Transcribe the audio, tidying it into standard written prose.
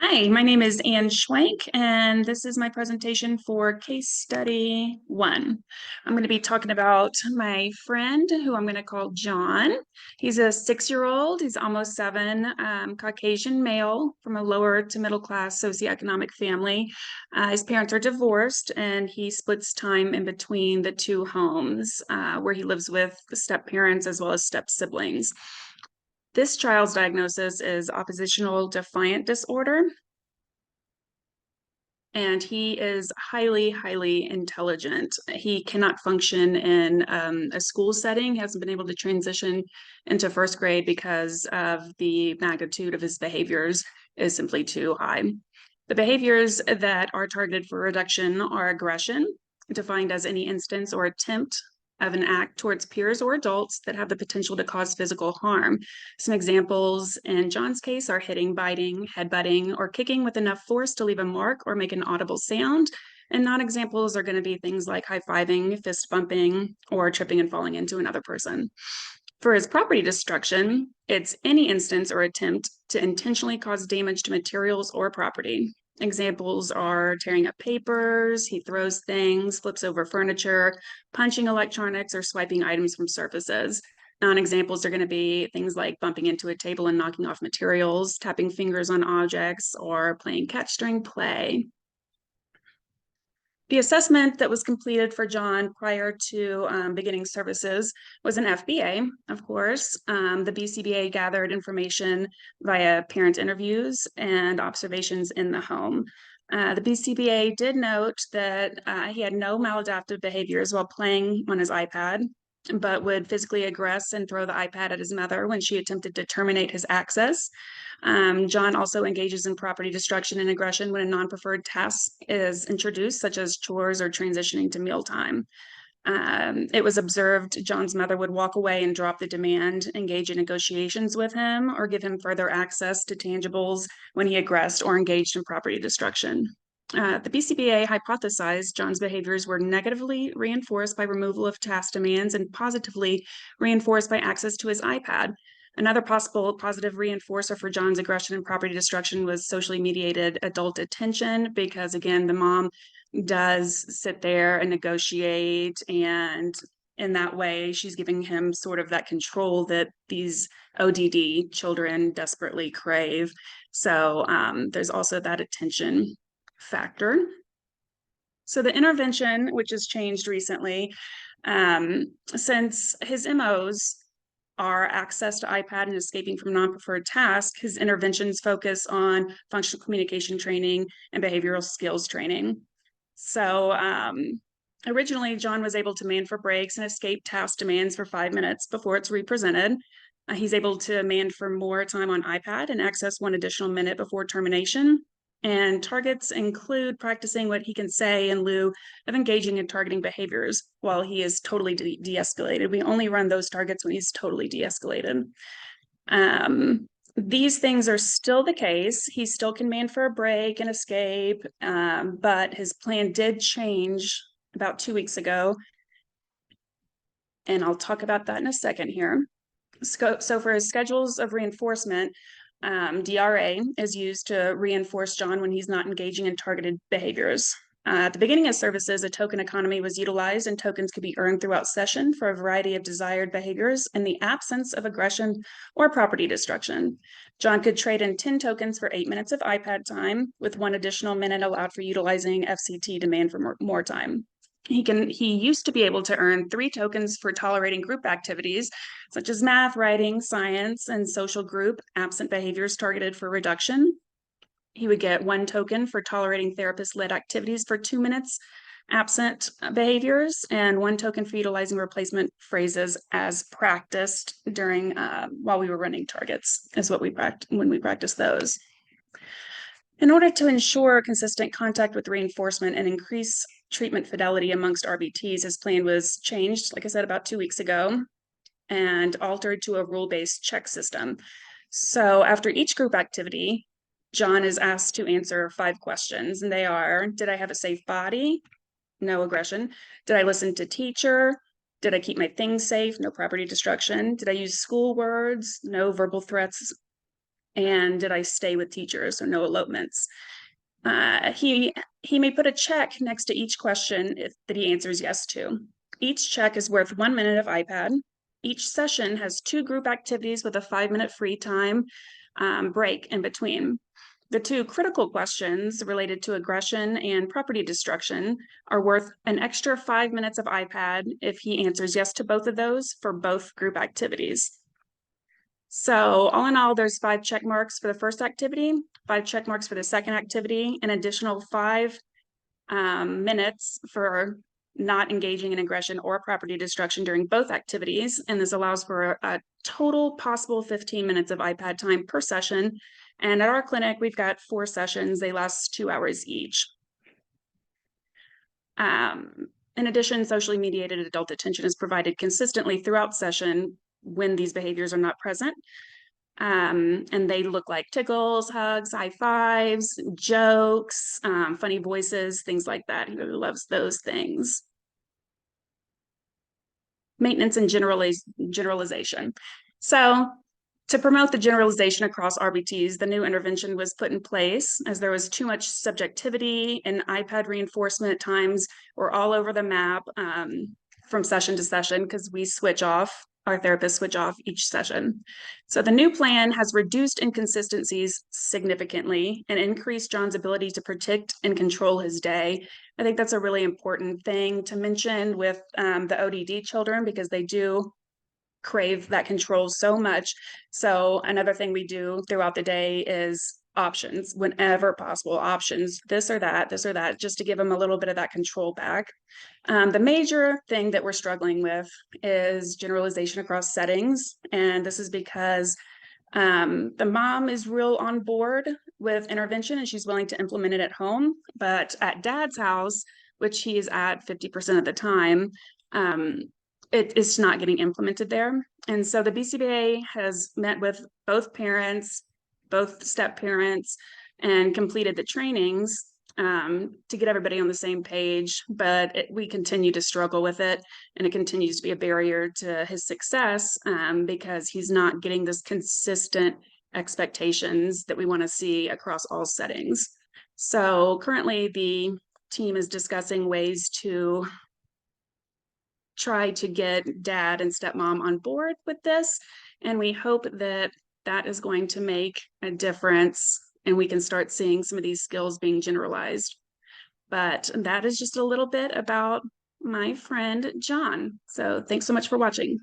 Hi, my name is Anne Schwenk, and this is my presentation for case study one. I'm going to be talking about my friend who I'm going to call John. He's a 6-year-old, he's almost seven, Caucasian male from a lower to middle class socioeconomic family. His parents are divorced, and he splits time in between the two homes where he lives with step parents as well as step siblings. This child's diagnosis is oppositional defiant disorder, and he is highly, highly intelligent. He cannot function in a school setting. He hasn't been able to transition into first grade because of the magnitude of his behaviors is simply too high. The behaviors that are targeted for reduction are aggression, defined as any instance or attempt of an act towards peers or adults that have the potential to cause physical harm. Some examples in John's case are hitting, biting, headbutting, or kicking with enough force to leave a mark or make an audible sound. And non-examples are going to be things like high-fiving, fist bumping, or tripping and falling into another person. For his property destruction, it's any instance or attempt to intentionally cause damage to materials or property. Examples are tearing up papers, he throws things, flips over furniture, punching electronics, or swiping items from surfaces. Non-examples are going to be things like bumping into a table and knocking off materials, tapping fingers on objects, or playing catch during play. The assessment that was completed for John prior to beginning services was an FBA, of course. The BCBA gathered information via parent interviews and observations in the home. The BCBA did note that he had no maladaptive behaviors while playing on his iPad, but would physically aggress and throw the iPad at his mother when she attempted to terminate his access. John also engages in property destruction and aggression when a non-preferred task is introduced, such as chores or transitioning to mealtime. It was observed John's mother would walk away and drop the demand, engage in negotiations with him, or give him further access to tangibles when he aggressed or engaged in property destruction. The BCBA hypothesized John's behaviors were negatively reinforced by removal of task demands and positively reinforced by access to his iPad. Another possible positive reinforcer for John's aggression and property destruction was socially mediated adult attention, because again, the mom does sit there and negotiate, and in that way, she's giving him sort of that control that these ODD children desperately crave. So there's also that attention factor. So the intervention, which has changed recently, since his MOs are access to iPad and escaping from non-preferred tasks, his interventions focus on functional communication training and behavioral skills training. So originally, John was able to man for breaks and escape task demands for 5 minutes before it's represented. He's able to man for more time on iPad and access 1 additional minute before termination. And targets include practicing what he can say in lieu of engaging in targeting behaviors while he is totally de-escalated. We only run those targets when he's totally de-escalated. These things are still the case. He still can man for a break and escape, but his plan did change about 2 weeks ago. And I'll talk about that in a second here. So for his schedules of reinforcement, DRA is used to reinforce John when he's not engaging in targeted behaviors. At the beginning of services, a token economy was utilized, and tokens could be earned throughout session for a variety of desired behaviors in the absence of aggression or property destruction. John could trade in 10 tokens for 8 minutes of iPad time, with 1 additional minute allowed for utilizing FCT demand for more time. He used to be able to earn 3 tokens for tolerating group activities such as math, writing, science, and social group absent behaviors targeted for reduction. He would get 1 token for tolerating therapist-led activities for 2 minutes absent behaviors, and 1 token for utilizing replacement phrases as practiced during while we were running targets is what we practiced when we practiced those. In order to ensure consistent contact with reinforcement and increase treatment fidelity amongst RBTs, his plan was changed, like I said, about 2 weeks ago, and altered to a rule-based check system. So after each group activity, John is asked to answer 5 questions, and they are: did I have a safe body? No aggression. Did I listen to teacher? Did I keep my things safe? No property destruction. Did I use school words? No verbal threats. And did I stay with teachers? So no elopements. He may put a check next to each question that he answers yes to. Each check is worth 1 minute of iPad. Each session has 2 group activities with a 5-minute free time break in between. The 2 critical questions related to aggression and property destruction are worth an extra 5 minutes of iPad if he answers yes to both of those for both group activities. So all in all, there's 5 check marks for the first activity, 5 check marks for the second activity, an additional 5 minutes for not engaging in aggression or property destruction during both activities. And this allows for a total possible 15 minutes of iPad time per session. And at our clinic, we've got 4 sessions. They last 2 hours each. In addition, socially mediated adult attention is provided consistently throughout session when these behaviors are not present. And they look like tickles, hugs, high fives, jokes, funny voices, things like that. He really loves those things. Maintenance and generalization. So to promote the generalization across RBTs, the new intervention was put in place as there was too much subjectivity and iPad reinforcement times were all over the map from session to session because our therapists switch off each session. So the new plan has reduced inconsistencies significantly and increased John's ability to predict and control his day. I think that's a really important thing to mention with the ODD children because they do crave that control so much. So another thing we do throughout the day is options, whenever possible, options, this or that, just to give them a little bit of that control back. The major thing that we're struggling with is generalization across settings. And this is because the mom is real on board with intervention and she's willing to implement it at home. But at dad's house, which he is at 50% of the time, it is not getting implemented there. And so the BCBA has met with both parents, both step parents, and completed the trainings to get everybody on the same page, but we continue to struggle with it, and it continues to be a barrier to his success because he's not getting this consistent expectations that we want to see across all settings. So currently the team is discussing ways to try to get dad and stepmom on board with this, and we hope that that is going to make a difference and we can start seeing some of these skills being generalized. But that is just a little bit about my friend John. So thanks so much for watching.